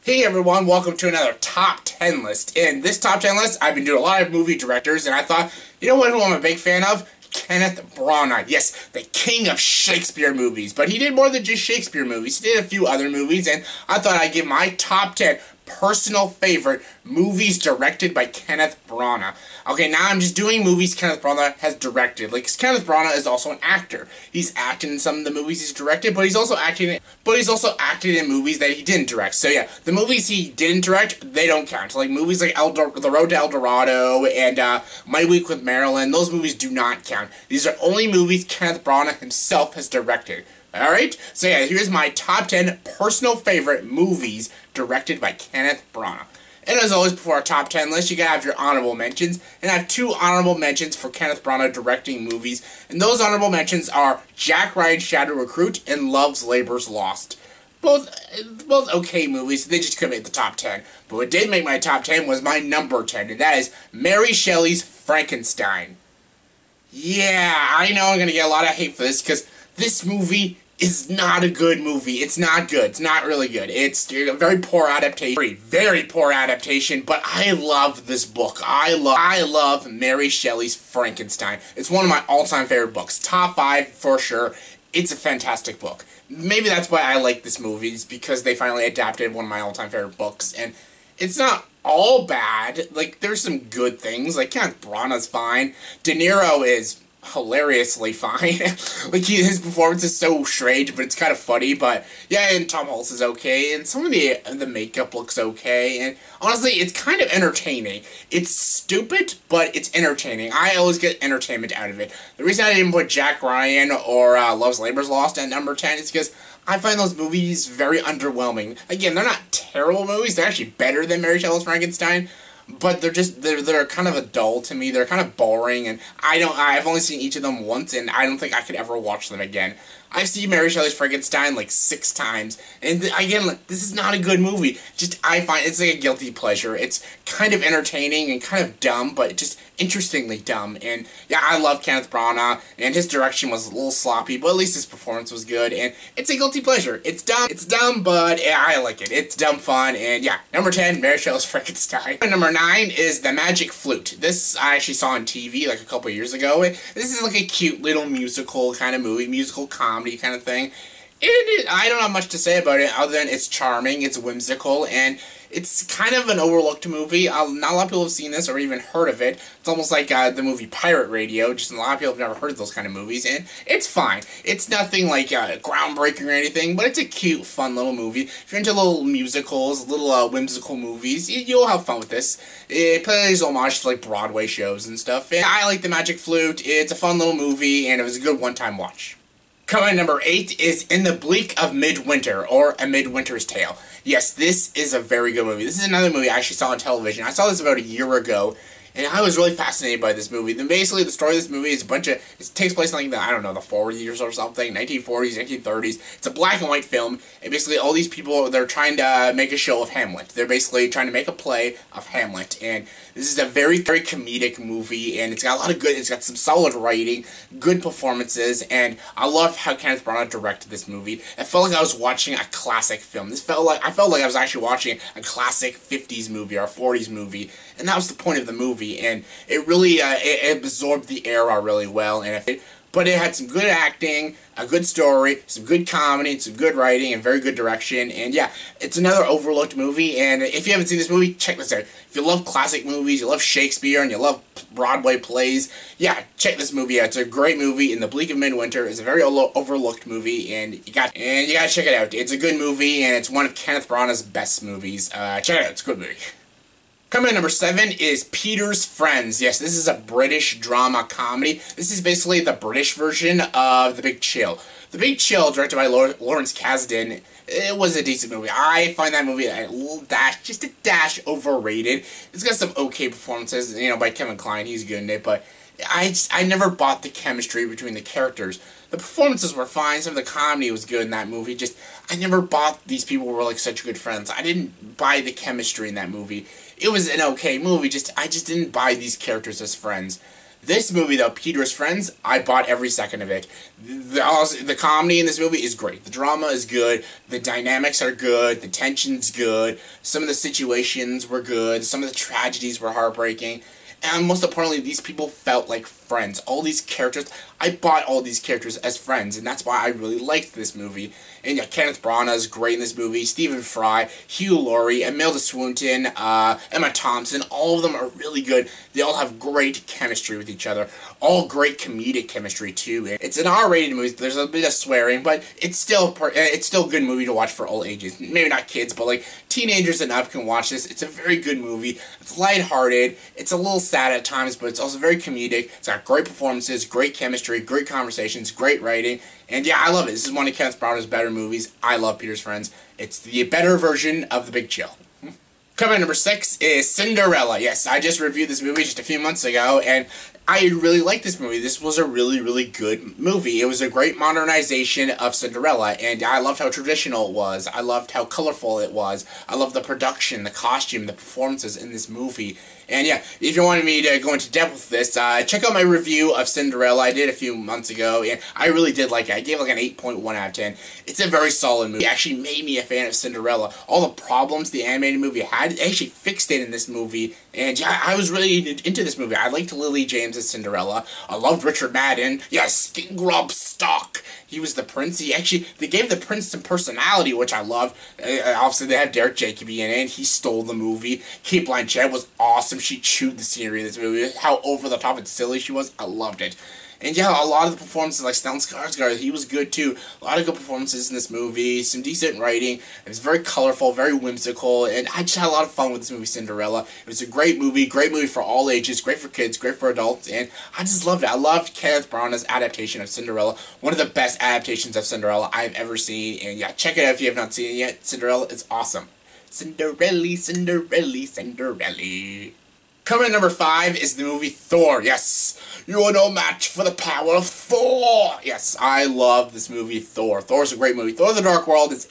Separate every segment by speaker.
Speaker 1: Hey everyone, welcome to another top 10 list. In this top 10 list, I've been doing a lot of movie directors, and I thought, you know what, who I'm a big fan of? Kenneth Branagh. Yes, the king of Shakespeare movies. But he did more than just Shakespeare movies. He did a few other movies, and I thought I'd give my top 10 personal favorite movies directed by Kenneth Branagh. Okay, now I'm just doing movies Kenneth Branagh has directed. Like, Kenneth Branagh is also an actor. He's acted in some of the movies he's directed, but he's also acted in movies that he didn't direct. So yeah, the movies he didn't direct, they don't count. Like movies like The Road to El Dorado and My Week with Marilyn, those movies do not count. These are only movies Kenneth Branagh himself has directed. Alright? So yeah, here's my top 10 personal favorite movies directed by Kenneth Branagh. And as always, before our top 10 list, you gotta have your honorable mentions. And I have two honorable mentions for Kenneth Branagh directing movies. And those honorable mentions are Jack Ryan's Shadow Recruit and Love's Labor's Lost. Both okay movies, they just couldn't make the top 10. But what did make my top 10 was my number 10, and that is Mary Shelley's Frankenstein. Yeah, I know I'm gonna get a lot of hate for this, because this movie is not a good movie. It's not good. It's not really good. It's a very poor adaptation. Very poor adaptation, but I love this book. I love Mary Shelley's Frankenstein. It's one of my all-time favorite books. Top 5 for sure. It's a fantastic book. Maybe that's why I like this movie, is because they finally adapted one of my all-time favorite books, and it's not all bad. Like, there's some good things. Like, Kenneth Branagh's fine. De Niro is hilariously fine. Like, his performance is so strange, but it's kind of funny. But yeah, and Tom Hulce is okay, and some of the makeup looks okay, and honestly, it's kind of entertaining. It's stupid, but it's entertaining. I always get entertainment out of it. The reason I didn't put Jack Ryan or Love's Labor's Lost at number 10 is because I find those movies very underwhelming. Again, they're not terrible movies. They're actually better than Mary Shelley's Frankenstein. But they're kind of dull to me. They're kind of boring, and I've only seen each of them once, and I don't think I could ever watch them again. I've seen Mary Shelley's Frankenstein like 6 times, and again, like, this is not a good movie. Just, I find it's like a guilty pleasure. It's kind of entertaining and kind of dumb, but just interestingly dumb. And yeah, I love Kenneth Branagh, and his direction was a little sloppy, but at least his performance was good, and it's a guilty pleasure. It's dumb, but yeah, I like it. It's dumb fun, and yeah, number 10, Mary Shelley's Frankenstein. Number 9 is The Magic Flute. This I actually saw on TV like a couple years ago. This is like a cute little musical kind of movie, musical comedy kind of thing. I don't have much to say about it other than it's charming, it's whimsical, and it's kind of an overlooked movie. Not a lot of people have seen this or even heard of it. It's almost like the movie Pirate Radio. Just a lot of people have never heard of those kind of movies, and it's fine. It's nothing like groundbreaking or anything, but it's a cute, fun little movie. If you're into little musicals, little whimsical movies, you'll have fun with this. It pays homage to like Broadway shows and stuff. And I like The Magic Flute. It's a fun little movie, and it was a good one-time watch. Coming at number 8 is In the Bleak of Midwinter, or A Midwinter's Tale. Yes, this is a very good movie. This is another movie I actually saw on television. I saw this about a year ago, and I was really fascinated by this movie. Then basically, the story of this movie is it takes place in like I don't know, the 40s or something, 1940s, 1930s. It's a black and white film, and basically all these people, they're trying to make a show of Hamlet. They're basically trying to make a play of Hamlet, and this is a very, very comedic movie, and it's got some solid writing, good performances, and I love how Kenneth Branagh directed this movie. It felt like I was watching a classic film. I felt like I was actually watching a classic 50s movie or 40s movie, and that was the point of the movie, and it really, it absorbed the era really well, but it had some good acting, a good story, some good comedy, some good writing, and very good direction. And yeah, it's another overlooked movie, and if you haven't seen this movie, check this out. If you love classic movies, you love Shakespeare, and you love Broadway plays, yeah, check this movie out. It's a great movie, and The Bleak of Midwinter is a very overlooked movie, and you gotta check it out. It's a good movie, and it's one of Kenneth Branagh's best movies. Check it out, it's a good movie. Coming at number 7 is Peter's Friends. Yes, this is a British drama comedy. This is basically the British version of The Big Chill. The Big Chill, directed by Lawrence Kasdan, it was a decent movie. I find that movie just a dash overrated. It's got some okay performances, by Kevin Kline. He's good in it, but I never bought the chemistry between the characters. The performances were fine, some of the comedy was good in that movie, I never bought these people were like such good friends. I didn't buy the chemistry in that movie. It was an okay movie, I just didn't buy these characters as friends. This movie, though, Peter's Friends, I bought every second of it. The comedy in this movie is great. The drama is good. The dynamics are good. The tension's good. Some of the situations were good. Some of the tragedies were heartbreaking. And most importantly, these people felt like friends. All these characters, I bought all these characters as friends, and that's why I really liked this movie. And yeah, Kenneth Branagh is great in this movie, Stephen Fry, Hugh Laurie, Imelda Swinton, Emma Thompson, all of them are really good. They all have great chemistry with each other. All great comedic chemistry, too. It's an R-rated movie, there's a bit of swearing, but it's still a good movie to watch for all ages. Maybe not kids, but like teenagers and up can watch this. It's a very good movie. It's lighthearted. It's a little sad at times, but it's also very comedic. It's got great performances, great chemistry, great conversations, great writing, and yeah, I love it. This is one of Kenneth Branagh's better movies. I love Peter's Friends. It's the better version of The Big Chill. Coming at number 6 is Cinderella. Yes, I just reviewed this movie just a few months ago, and I really liked this movie. This was a really, really good movie. It was a great modernization of Cinderella, and I loved how traditional it was. I loved how colorful it was. I loved the production, the costume, the performances in this movie. And yeah, if you wanted me to go into depth with this, check out my review of Cinderella. I did a few months ago, and I really did like it. I gave it like an 8.1 out of 10. It's a very solid movie. It actually made me a fan of Cinderella. All the problems the animated movie had, they actually fixed it in this movie. And yeah, I was really into this movie. I liked Lily James as Cinderella. I loved Richard Madden. Yeah, Skin Grub Stock. He was the prince. They gave the prince some personality, which I loved. Obviously, they have Derek Jacobi in it, and he stole the movie. Kate Blanchett was awesome. She chewed the scenery in this movie. How over the top and silly she was, I loved it. And yeah, a lot of the performances, like Stellan Skarsgård, he was good too. A lot of good performances in this movie, some decent writing. It was very colorful, very whimsical, and I just had a lot of fun with this movie, Cinderella. It was a great movie for all ages, great for kids, great for adults, and I just loved it. I loved Kenneth Branagh's adaptation of Cinderella, one of the best adaptations of Cinderella I've ever seen, and yeah, check it out if you have not seen it yet. Cinderella is awesome. Cinderella, Cinderella, Cinderella. Coming at number 5 is the movie Thor. Yes, you are no match for the power of Thor. Yes, I love this movie Thor. Thor's a great movie. Thor: The Dark World is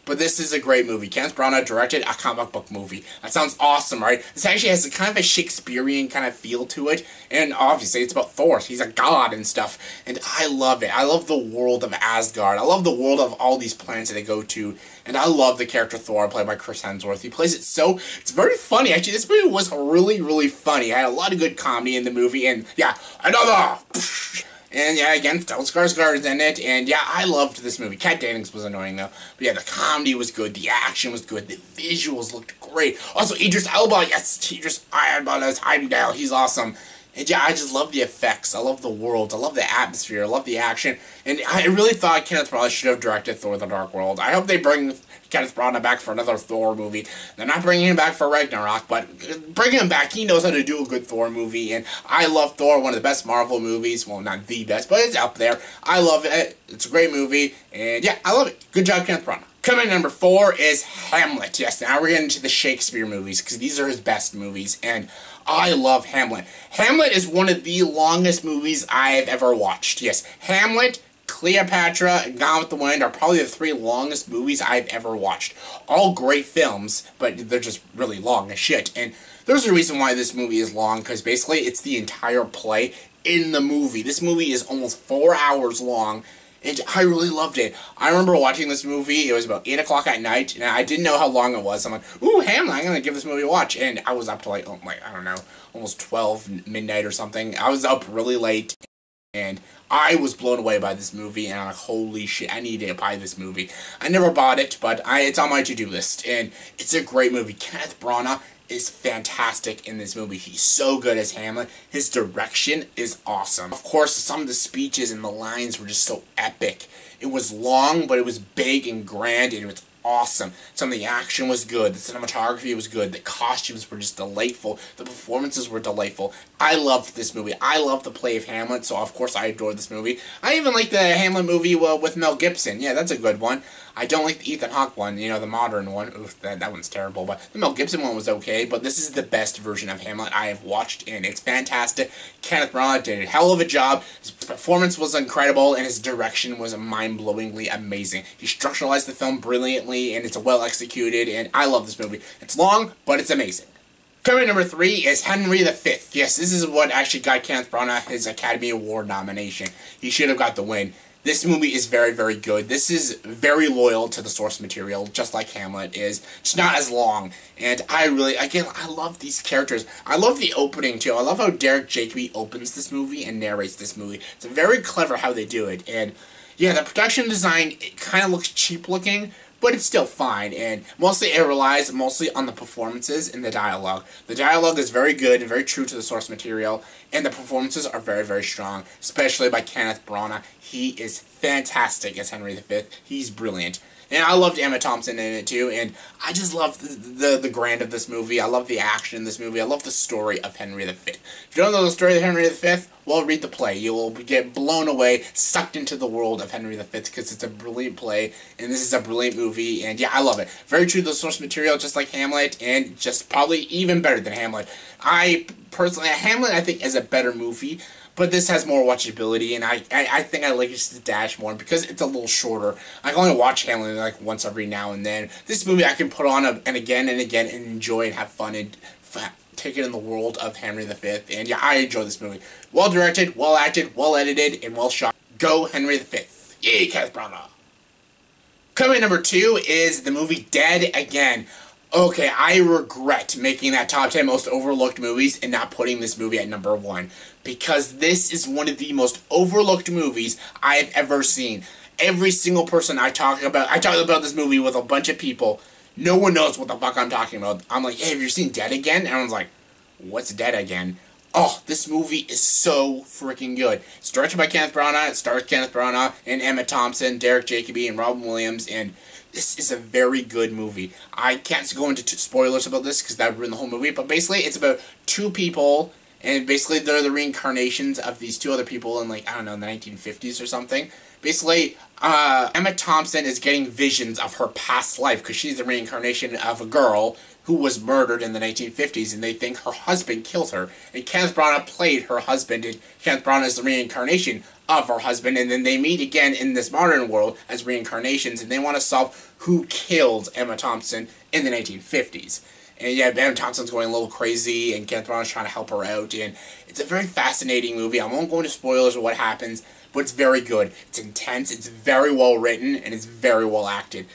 Speaker 1: but this is a great movie. Kenneth Branagh directed a comic book movie. That sounds awesome, right? This actually has a kind of a Shakespearean kind of feel to it, and obviously it's about Thor. He's a god and stuff, and I love it. I love the world of Asgard. I love the world of all these planets that they go to, and I love the character Thor, played by Chris Hemsworth. He plays it so, it's very funny. Actually, this movie was really, really funny. It had a lot of good comedy in the movie, and yeah, another... And yeah, again, Stellan Skarsgård is in it, and yeah, I loved this movie. Kat Dennings was annoying though, but yeah, the comedy was good, the action was good, the visuals looked great. Also, Idris Elba, yes, Idris Elba as Heimdall, he's awesome. And yeah, I just love the effects, I love the world, I love the atmosphere, I love the action, and I really thought Kenneth Branagh should have directed Thor: The Dark World. I hope they bring Kenneth Branagh back for another Thor movie. They're not bringing him back for Ragnarok, but bring him back. He knows how to do a good Thor movie, and I love Thor, one of the best Marvel movies. Well, not the best, but it's up there. I love it. It's a great movie, and yeah, I love it. Good job, Kenneth Branagh. Coming at number 4 is Hamlet. Yes, now we're getting into the Shakespeare movies, because these are his best movies, and I love Hamlet. Hamlet is one of the longest movies I have ever watched. Yes, Hamlet, Cleopatra, and Gone with the Wind are probably the 3 longest movies I've ever watched. All great films, but they're just really long as shit. And there's a reason why this movie is long, because basically it's the entire play in the movie. This movie is almost 4 hours long, and I really loved it. I remember watching this movie, it was about 8 o'clock at night, and I didn't know how long it was. I'm like, ooh, Hamlet, I'm gonna give this movie a watch. And I was up to like I don't know, almost 12 midnight or something. I was up really late, and I was blown away by this movie, and I'm like, holy shit, I need to buy this movie. I never bought it, but it's on my to-do list, and it's a great movie. Kenneth Branagh is fantastic in this movie. He's so good as Hamlet. His direction is awesome. Of course, some of the speeches and the lines were just so epic. It was long, but it was big and grand, and it was awesome. Some of the action was good, the cinematography was good, the costumes were just delightful, the performances were delightful. I loved this movie. I loved the play of Hamlet, so of course I adored this movie. I even like the Hamlet movie with Mel Gibson. Yeah, that's a good one. I don't like the Ethan Hawke one, you know, the modern one. Oof, that one's terrible, but the Mel Gibson one was okay, but this is the best version of Hamlet I have watched, and it's fantastic. Kenneth Branagh did a hell of a job. His performance was incredible, and his direction was mind-blowingly amazing. He structuralized the film brilliantly, and it's well executed, and I love this movie. It's long, but it's amazing. Coming number 3 is Henry V. Yes, this is what actually got Kenneth Branagh his Academy Award nomination. He should have got the win. This movie is very, very good. This is very loyal to the source material, just like Hamlet is. It's not as long. And I really, again, I love these characters. I love the opening, too. I love how Derek Jacobi opens this movie and narrates this movie. It's very clever how they do it. And, yeah, the production design, it kind of looks cheap looking, but it's still fine, and mostly it relies mostly on the performances and the dialogue. The dialogue is very good and very true to the source material, and the performances are very, very strong, especially by Kenneth Branagh. He is fantastic as Henry V. He's brilliant. And I loved Emma Thompson in it too, and I just love the grand of this movie. I love the action in this movie. I love the story of Henry V. If you don't know the story of Henry V, well, read the play. You will get blown away, sucked into the world of Henry V, because it's a brilliant play, and this is a brilliant movie, and yeah, I love it. Very true to the source material, just like Hamlet, and just probably even better than Hamlet. Hamlet, I think, is a better movie, but this has more watchability, and I think I like it a dash more because it's a little shorter. I can only watch Hamlet like once every now and then. This movie I can put on and again and enjoy and have fun and take it in the world of Henry V. And yeah, I enjoy this movie. Well directed, well acted, well edited, and well shot. Go Henry V. Yay, Kenneth Branagh. Coming number 2 is the movie Dead Again. Okay, I regret making that top 10 most overlooked movies and not putting this movie at number 1. Because this is one of the most overlooked movies I've ever seen. Every single person I talk about this movie with a bunch of people. No one knows what the fuck I'm talking about. I'm like, hey, have you seen Dead Again? And everyone's like, what's Dead Again? Oh, this movie is so freaking good. It's directed by Kenneth Branagh. It stars Kenneth Branagh and Emma Thompson, Derek Jacobi, and Robin Williams, and this is a very good movie. I can't go into spoilers about this because that would ruin the whole movie, but basically it's about 2 people, and basically they're the reincarnations of these 2 other people in, like, I don't know, in the 1950s or something. Basically, Emma Thompson is getting visions of her past life because she's the reincarnation of a girl who was murdered in the 1950s, and they think her husband killed her. And Kenneth Branagh played her husband, and Kenneth Branagh is the reincarnation of her husband, and then they meet again in this modern world as reincarnations, and they want to solve who killed Emma Thompson in the 1950s. And yeah, Emma Thompson's going a little crazy, and Kenneth Branagh's trying to help her out, and it's a very fascinating movie. I won't go into spoilers of what happens, but it's very good. It's intense, it's very well written, and it's very well acted.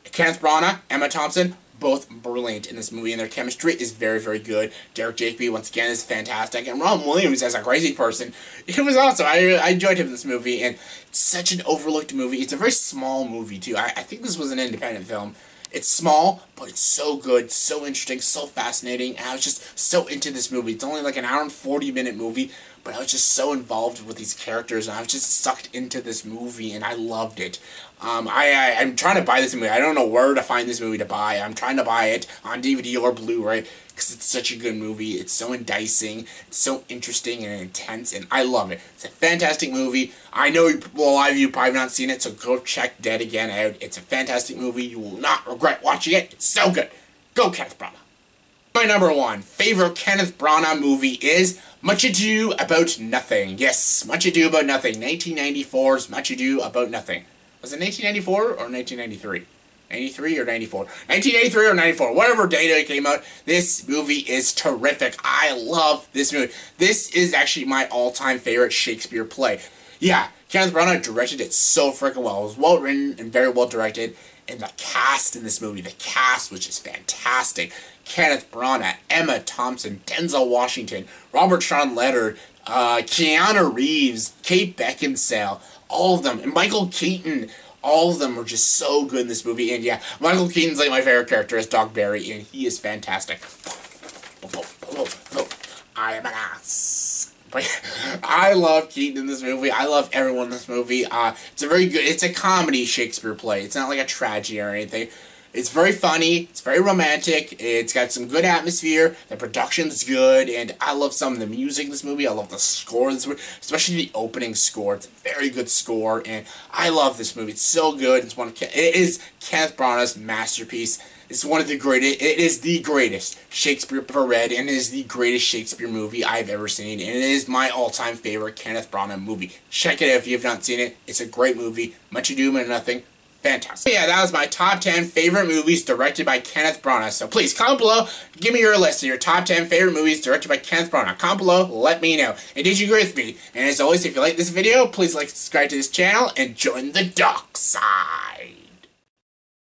Speaker 1: Kenneth Branagh, Emma Thompson, both brilliant in this movie, and their chemistry is very, very good. Derek Jacobi, once again, is fantastic, and Robin Williams as a crazy person, it was awesome. I enjoyed him in this movie, and it's such an overlooked movie. It's a very small movie, too. I think this was an independent film. It's small, but it's so good, so interesting, so fascinating, and I was just so into this movie. It's only like an hour and 40-minute movie, but I was just so involved with these characters, and I was just sucked into this movie, and I loved it. I'm trying to buy this movie. I don't know where to find this movie to buy. I'm trying to buy it on DVD or Blu-ray, because it's such a good movie. It's so enticing, it's so interesting and intense, and I love it. It's a fantastic movie. I know a lot of you probably have not seen it, so go check Dead Again out. It's a fantastic movie. You will not regret watching it. It's so good. Go Kenneth Branagh. My number 1 favorite Kenneth Branagh movie is Much Ado About Nothing. Yes, Much Ado About Nothing. 1994's Much Ado About Nothing. Was it 1994 or 1993? 93 or 94? 1983 or 94. Whatever date it came out, this movie is terrific. I love this movie. This is actually my all-time favorite Shakespeare play. Yeah, Kenneth Branagh directed it so freaking well. It was well written and very well directed. And the cast in this movie, the cast was just fantastic. Kenneth Branagh, Emma Thompson, Denzel Washington, Robert Sean Leonard, Keanu Reeves, Kate Beckinsale, all of them, and Michael Keaton. All of them were just so good in this movie, and yeah, Michael Keaton's like my favorite character as Doc Barry, and he is fantastic. I am an ass. I love Keaton in this movie. I love everyone in this movie. It's a comedy Shakespeare play. It's not like a tragedy or anything. It's very funny, it's very romantic, it's got some good atmosphere, the production's good, and I love some of the music in this movie. I love the score of this movie, especially the opening score. It's a very good score, and I love this movie. It's so good. It is Kenneth Branagh's masterpiece. It's one of the greatest, it is the greatest Shakespeare I've ever read, and it is the greatest Shakespeare movie I've ever seen, and it is my all-time favorite Kenneth Branagh movie. Check it out if you have not seen it. It's a great movie. Much Ado About Nothing. Fantastic. Yeah, that was my top 10 favorite movies directed by Kenneth Branagh. So please, comment below, give me your list of your top 10 favorite movies directed by Kenneth Branagh. Comment below, let me know. And did you agree with me? And as always, if you like this video, please like, subscribe to this channel, and join the dark side.